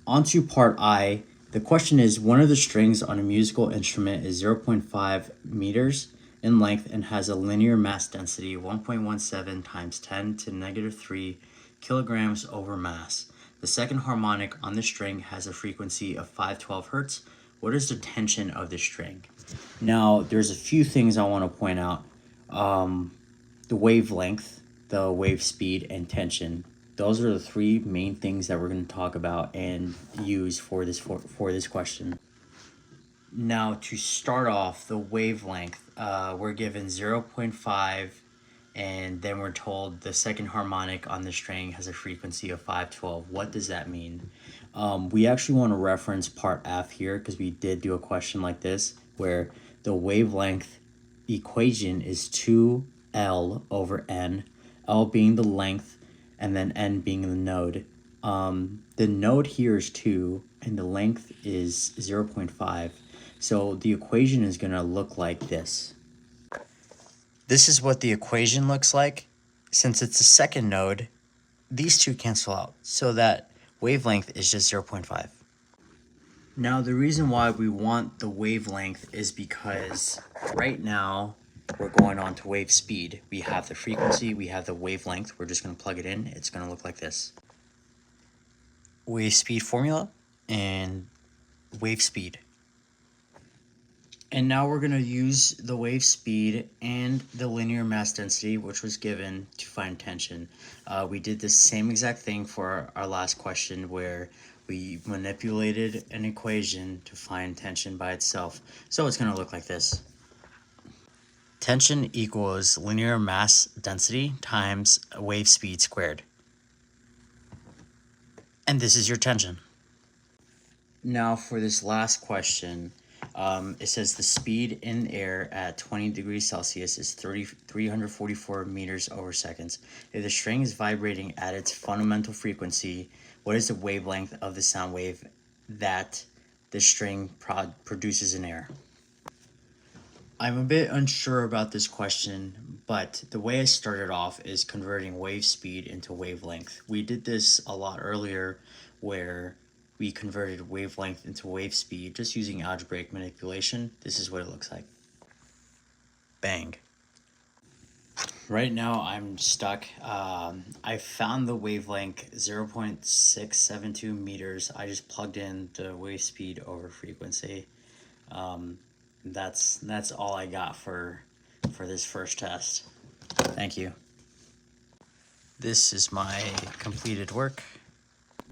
On to part I. The question is, one of the strings on a musical instrument is 0.5 meters in length and has a linear mass density 1.17 times 10 to negative 3 kilograms over mass. The second harmonic on the string has a frequency of 512 hertz. What is the tension of the string? Now, there's a few things I want to point out. The wavelength, the wave speed, and tension. Those are the three main things that we're going to talk about and use for this question. Now, to start off, the wavelength, we're given 0.5, and then we're told the second harmonic on the string has a frequency of 512. What does that mean? We actually want to reference part F here because we did do a question like this where the wavelength equation is 2L over N, L being the length and then N being the node. The node here is 2 and the length is 0.5. So the equation is going to look like this. This is what the equation looks like. Since it's the second node, these two cancel out, so that wavelength is just 0.5. Now, the reason why we want the wavelength is because right now we're going on to wave speed. We have the frequency, we have the wavelength. We're just going to plug it in. It's going to look like this. Wave speed formula and wave speed. And now we're going to use the wave speed and the linear mass density, which was given, to find tension. We did the same exact thing for our last question where we manipulated an equation to find tension by itself. So it's going to look like this. Tension equals linear mass density times wave speed squared. And this is your tension. Now for this last question, it says the speed in air at 20 degrees Celsius is 344 meters over seconds. If the string is vibrating at its fundamental frequency, what is the wavelength of the sound wave that the string produces in air? I'm a bit unsure about this question, but the way I started off is converting wave speed into wavelength. We did this a lot earlier where we converted wavelength into wave speed just using algebraic manipulation. This is what it looks like. Bang. Right now I'm stuck. I found the wavelength 0.672 meters. I just plugged in the wave speed over frequency. That's all I got for this first test. Thank you. This is my completed work.